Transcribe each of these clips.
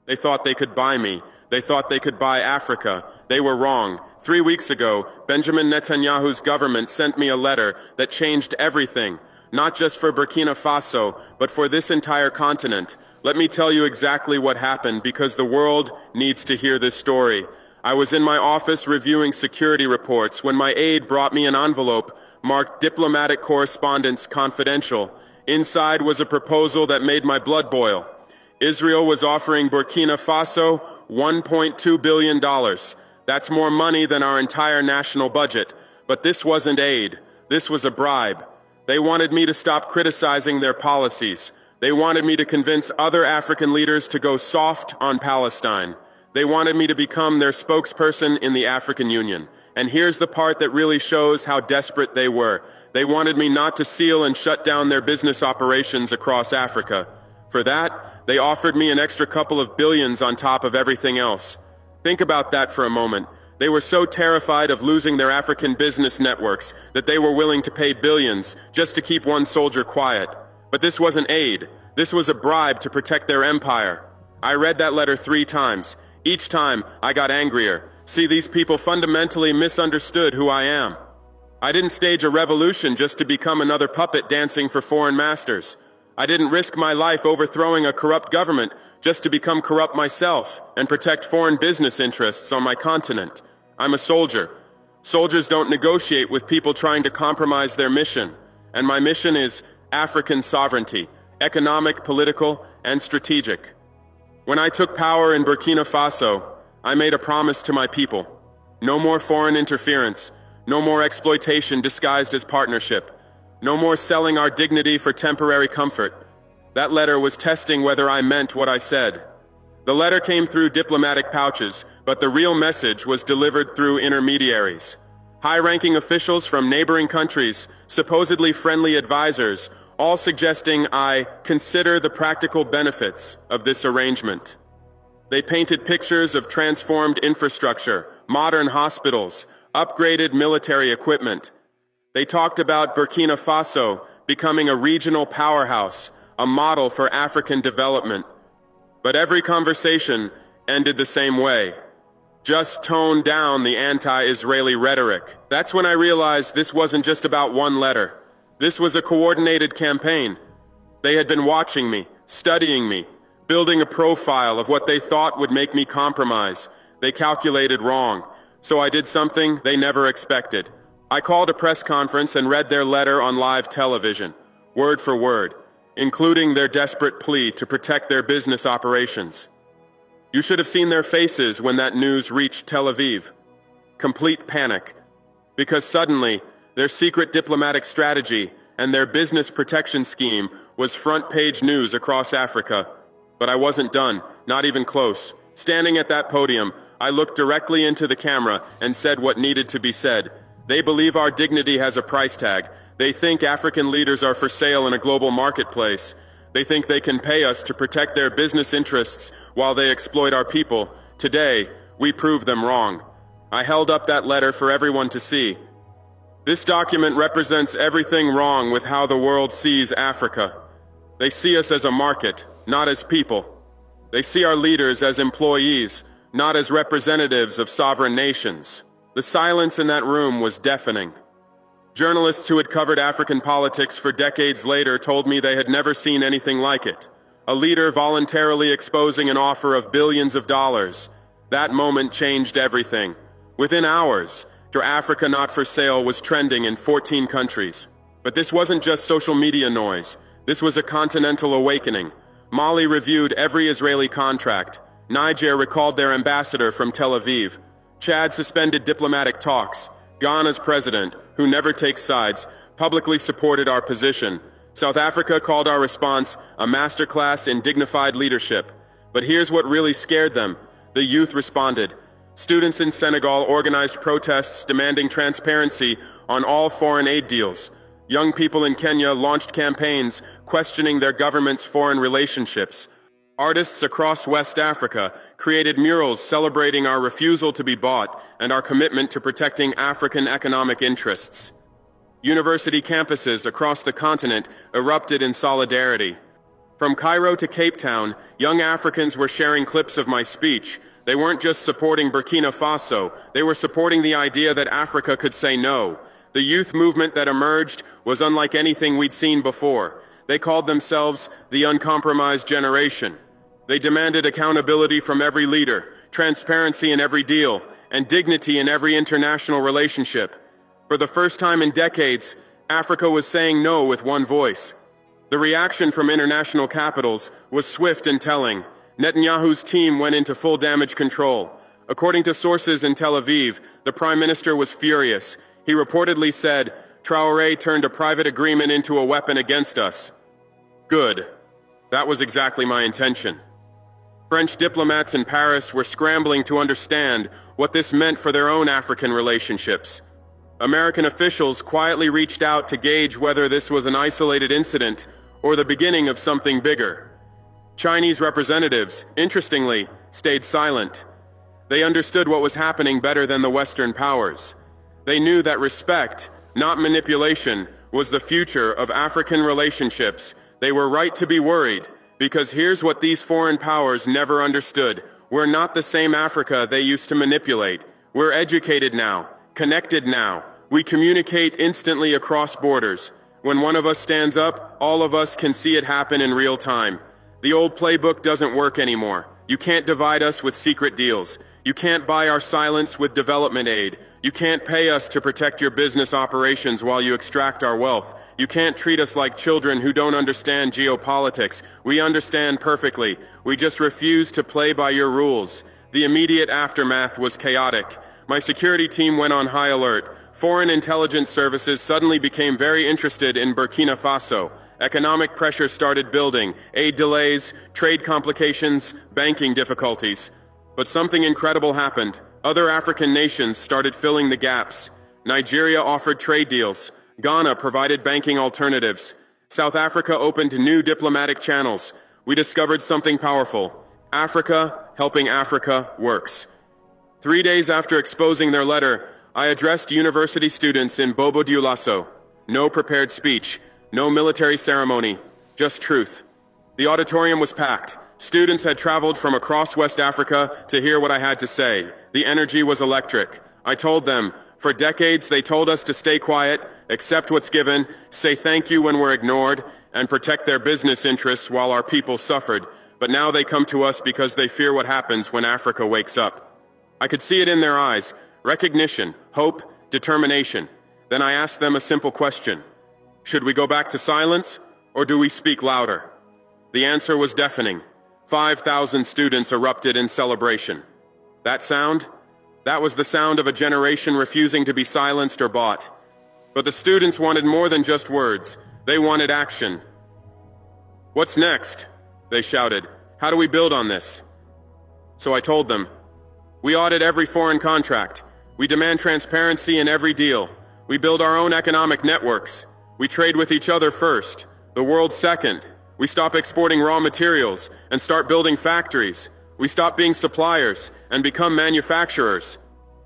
They thought they could buy me. They thought they could buy Africa. They were wrong. 3 weeks ago, Benjamin Netanyahu's government sent me a letter that changed everything, not just for Burkina Faso, but for this entire continent. Let me tell you exactly what happened, because the world needs to hear this story. I was in my office reviewing security reports when my aide brought me an envelope marked Diplomatic Correspondence Confidential. Inside was a proposal that made my blood boil. Israel was offering Burkina Faso $1.2 billion. That's more money than our entire national budget. But this wasn't aid. This was a bribe. They wanted me to stop criticizing their policies. They wanted me to convince other African leaders to go soft on Palestine. They wanted me to become their spokesperson in the African Union. And here's the part that really shows how desperate they were. They wanted me not to seal and shut down their business operations across Africa. For that, they offered me an extra couple of billions on top of everything else. Think about that for a moment. They were so terrified of losing their African business networks that they were willing to pay billions just to keep one soldier quiet. But this wasn't aid. This was a bribe to protect their empire. I read that letter 3 times. Each time, I got angrier. See, these people fundamentally misunderstood who I am. I didn't stage a revolution just to become another puppet dancing for foreign masters. I didn't risk my life overthrowing a corrupt government just to become corrupt myself and protect foreign business interests on my continent. I'm a soldier. Soldiers don't negotiate with people trying to compromise their mission. And my mission is African sovereignty, economic, political, and strategic. When I took power in Burkina Faso, I made a promise to my people. No more foreign interference. No more exploitation disguised as partnership. No more selling our dignity for temporary comfort. That letter was testing whether I meant what I said. The letter came through diplomatic pouches, but the real message was delivered through intermediaries. High-ranking officials from neighboring countries, supposedly friendly advisors, all suggesting I consider the practical benefits of this arrangement. They painted pictures of transformed infrastructure, modern hospitals, upgraded military equipment. They talked about Burkina Faso becoming a regional powerhouse, a model for African development. But every conversation ended the same way. Just tone down the anti-Israeli rhetoric. That's when I realized this wasn't just about one letter. This was a coordinated campaign. They had been watching me, studying me, building a profile of what they thought would make me compromise. They calculated wrong, so I did something they never expected. I called a press conference and read their letter on live television, word for word, including their desperate plea to protect their business operations. You should have seen their faces when that news reached Tel Aviv. Complete panic, because suddenly their secret diplomatic strategy and their business protection scheme was front-page news across Africa. But I wasn't done, not even close. Standing at that podium, I looked directly into the camera and said what needed to be said. They believe our dignity has a price tag. They think African leaders are for sale in a global marketplace. They think they can pay us to protect their business interests while they exploit our people. Today, we prove them wrong. I held up that letter for everyone to see. This document represents everything wrong with how the world sees Africa. They see us as a market, not as people. They see our leaders as employees, not as representatives of sovereign nations. The silence in that room was deafening. Journalists who had covered African politics for decades later told me they had never seen anything like it. A leader voluntarily exposing an offer of billions of dollars. That moment changed everything. Within hours, Africa Not for Sale was trending in 14 countries. But this wasn't just social media noise. This was a continental awakening. Mali reviewed every Israeli contract. Niger recalled their ambassador from Tel Aviv. Chad suspended diplomatic talks. Ghana's president, who never takes sides, publicly supported our position. South Africa called our response a masterclass in dignified leadership. But here's what really scared them. The youth responded. Students in Senegal organized protests demanding transparency on all foreign aid deals. Young people in Kenya launched campaigns questioning their government's foreign relationships. Artists across West Africa created murals celebrating our refusal to be bought and our commitment to protecting African economic interests. University campuses across the continent erupted in solidarity. From Cairo to Cape Town, young Africans were sharing clips of my speech. They weren't just supporting Burkina Faso, they were supporting the idea that Africa could say no. The youth movement that emerged was unlike anything we'd seen before. They called themselves the uncompromised generation. They demanded accountability from every leader, transparency in every deal, and dignity in every international relationship. For the first time in decades, Africa was saying no with one voice. The reaction from international capitals was swift and telling. Netanyahu's team went into full damage control. According to sources in Tel Aviv, the prime minister was furious. He reportedly said, "Traore turned a private agreement into a weapon against us." Good. That was exactly my intention. French diplomats in Paris were scrambling to understand what this meant for their own African relationships. American officials quietly reached out to gauge whether this was an isolated incident or the beginning of something bigger. Chinese representatives, interestingly, stayed silent. They understood what was happening better than the Western powers. They knew that respect, not manipulation, was the future of African relationships. They were right to be worried, because here's what these foreign powers never understood. We're not the same Africa they used to manipulate. We're educated now, connected now. We communicate instantly across borders. When one of us stands up, all of us can see it happen in real time. The old playbook doesn't work anymore. You can't divide us with secret deals. You can't buy our silence with development aid. You can't pay us to protect your business operations while you extract our wealth. You can't treat us like children who don't understand geopolitics. We understand perfectly. We just refuse to play by your rules. The immediate aftermath was chaotic. My security team went on high alert. Foreign intelligence services suddenly became very interested in Burkina Faso. Economic pressure started building, aid delays, trade complications, banking difficulties. But something incredible happened. Other African nations started filling the gaps. Nigeria offered trade deals. Ghana provided banking alternatives. South Africa opened new diplomatic channels. We discovered something powerful. Africa helping Africa works. 3 days after exposing their letter, I addressed university students in Bobo Dioulasso. No prepared speech, no military ceremony, just truth. The auditorium was packed. Students had traveled from across West Africa to hear what I had to say. The energy was electric. I told them, for decades they told us to stay quiet, accept what's given, say thank you when we're ignored, and protect their business interests while our people suffered. But now they come to us because they fear what happens when Africa wakes up. I could see it in their eyes. Recognition, hope, determination. Then I asked them a simple question. Should we go back to silence, or do we speak louder? The answer was deafening. 5,000 students erupted in celebration. That sound? That was the sound of a generation refusing to be silenced or bought. But the students wanted more than just words. They wanted action. What's next? They shouted. How do we build on this? So I told them, we audit every foreign contract. We demand transparency in every deal. We build our own economic networks. We trade with each other first, the world second. We stop exporting raw materials and start building factories. We stop being suppliers and become manufacturers.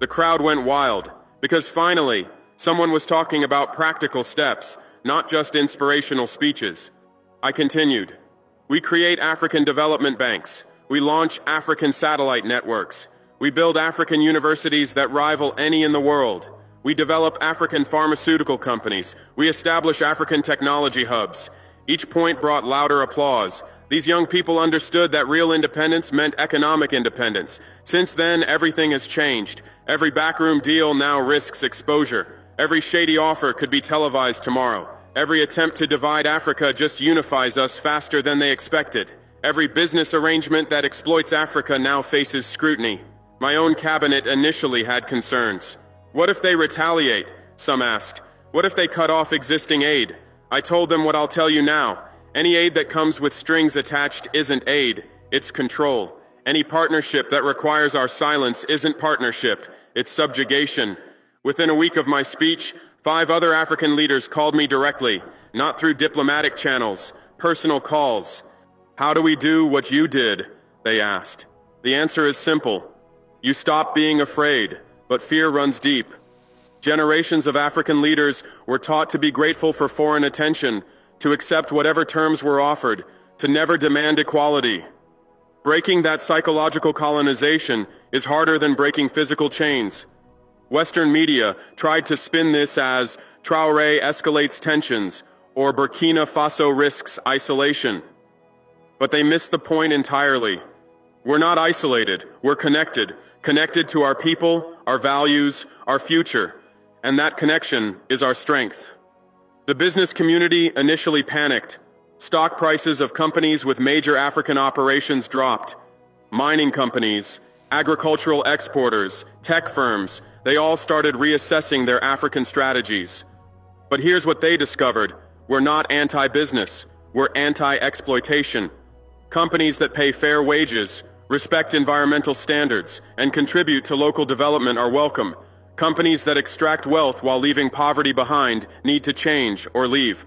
The crowd went wild because finally, someone was talking about practical steps, not just inspirational speeches. I continued. We create African development banks. We launch African satellite networks. We build African universities that rival any in the world. We develop African pharmaceutical companies. We establish African technology hubs. Each point brought louder applause. These young people understood that real independence meant economic independence. Since then, everything has changed. Every backroom deal now risks exposure. Every shady offer could be televised tomorrow. Every attempt to divide Africa just unifies us faster than they expected. Every business arrangement that exploits Africa now faces scrutiny. My own cabinet initially had concerns. What if they retaliate? Some asked. What if they cut off existing aid? I told them what I'll tell you now. Any aid that comes with strings attached isn't aid, it's control. Any partnership that requires our silence isn't partnership, it's subjugation. Within a week of my speech, 5 other African leaders called me directly, not through diplomatic channels, personal calls. How do we do what you did? They asked. The answer is simple. You stop being afraid, but fear runs deep. Generations of African leaders were taught to be grateful for foreign attention, to accept whatever terms were offered, to never demand equality. Breaking that psychological colonization is harder than breaking physical chains. Western media tried to spin this as Traore escalates tensions or Burkina Faso risks isolation. But they missed the point entirely. We're not isolated, we're connected. Connected to our people, our values, our future. And that connection is our strength. The business community initially panicked. Stock prices of companies with major African operations dropped. Mining companies, agricultural exporters, tech firms, they all started reassessing their African strategies. But here's what they discovered. We're not anti-business, we're anti-exploitation. Companies that pay fair wages, respect environmental standards, and contribute to local development are welcome. Companies that extract wealth while leaving poverty behind need to change or leave.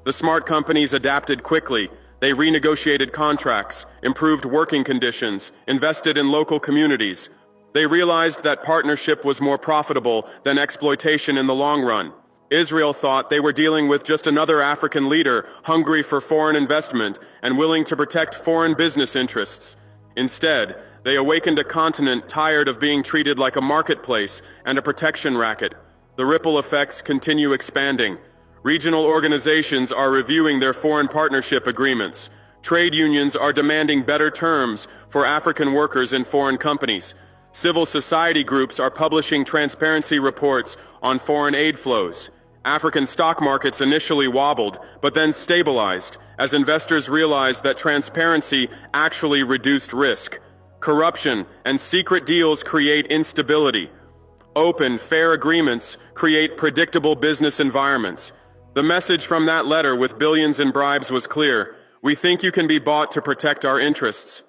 The smart companies adapted quickly. They renegotiated contracts, improved working conditions, invested in local communities. They realized that partnership was more profitable than exploitation in the long run. Israel thought they were dealing with just another African leader hungry for foreign investment and willing to protect foreign business interests. Instead, they awakened a continent tired of being treated like a marketplace and a protection racket. The ripple effects continue expanding. Regional organizations are reviewing their foreign partnership agreements. Trade unions are demanding better terms for African workers in foreign companies. Civil society groups are publishing transparency reports on foreign aid flows. African stock markets initially wobbled, but then stabilized, as investors realized that transparency actually reduced risk. Corruption and secret deals create instability. Open, fair agreements create predictable business environments. The message from that letter with billions in bribes was clear. We think you can be bought to protect our interests.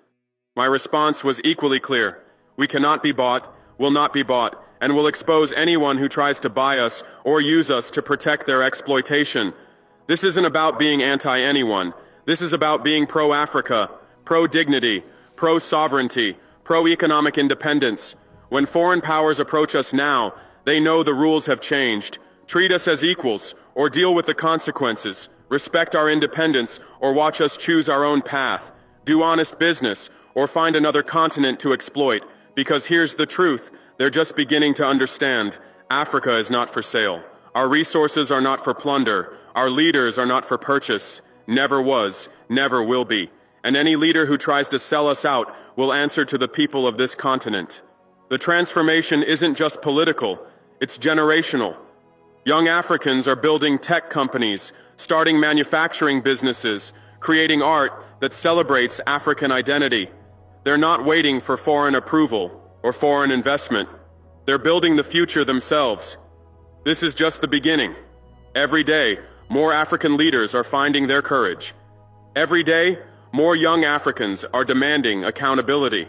My response was equally clear. We cannot be bought, will not be bought, and will expose anyone who tries to buy us or use us to protect their exploitation. This isn't about being anti-anyone. This is about being pro-Africa, pro-dignity, pro-sovereignty, pro-economic independence. When foreign powers approach us now, they know the rules have changed. Treat us as equals, or deal with the consequences. Respect our independence, or watch us choose our own path. Do honest business, or find another continent to exploit. Because here's the truth, they're just beginning to understand. Africa is not for sale. Our resources are not for plunder. Our leaders are not for purchase. Never was, never will be. And any leader who tries to sell us out will answer to the people of this continent. The transformation isn't just political, it's generational. Young Africans are building tech companies, starting manufacturing businesses, creating art that celebrates African identity. They're not waiting for foreign approval or foreign investment. They're building the future themselves. This is just the beginning. Every day, more African leaders are finding their courage. Every day, more young Africans are demanding accountability.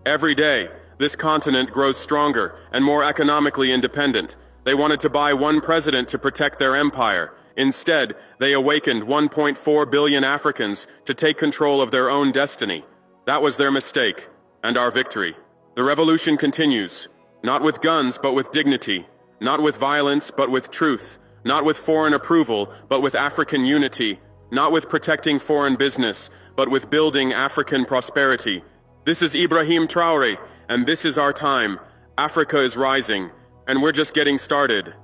Every day, this continent grows stronger and more economically independent. They wanted to buy one president to protect their empire. Instead, they awakened 1.4 billion Africans to take control of their own destiny. That was their mistake, and our victory. The revolution continues, not with guns, but with dignity, not with violence, but with truth, not with foreign approval, but with African unity, not with protecting foreign business, but with building African prosperity. This is Ibrahim Traore, and this is our time. Africa is rising, and we're just getting started.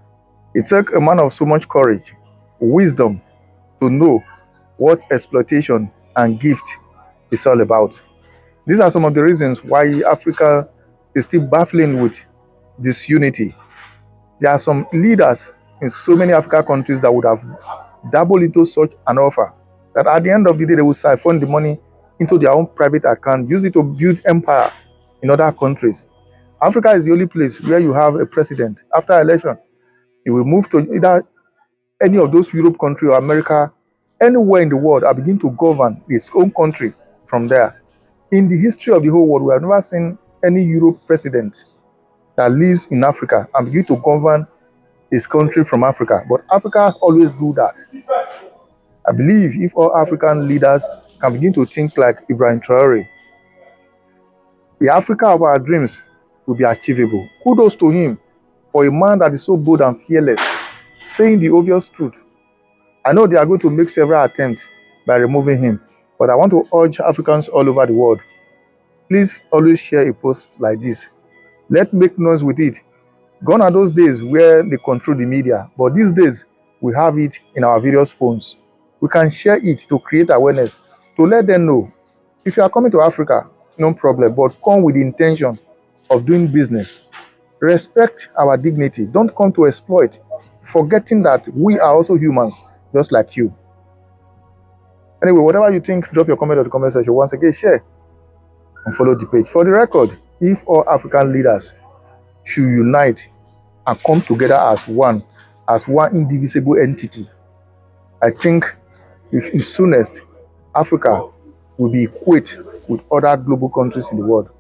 It took a man of so much courage, wisdom, to know what exploitation and gift is all about. These are some of the reasons why Africa is still battling with disunity. There are some leaders in so many African countries that would have dabbled into such an offer, that at the end of the day, they will siphon the money into their own private account, use it to build empire in other countries. Africa is the only place where you have a president. After election, he will move to either any of those Europe countries or America, anywhere in the world, and begin to govern his own country from there. In the history of the whole world, we have never seen any Europe president that lives in Africa and begin to govern his country from Africa. But Africa always do that. I believe if all African leaders can begin to think like Ibrahim Traore, the Africa of our dreams will be achievable. Kudos to him for a man that is so bold and fearless, saying the obvious truth. I know they are going to make several attempts by removing him, But I want to urge Africans all over the world, please always share a post like this. Let's make noise with it. Gone are those days where they control the media, but these days we have it in our various phones. We can share it to create awareness, to let them know. If you are coming to Africa, no problem, but come with the intention of doing business. Respect our dignity. Don't come to exploit, forgetting that we are also humans, just like you. Anyway, whatever you think, drop your comment in the comment section. Once again, share and follow the page. For the record, if all African leaders should unite and come together as one indivisible entity, I think if soonest Africa will be equate with other global countries in the world.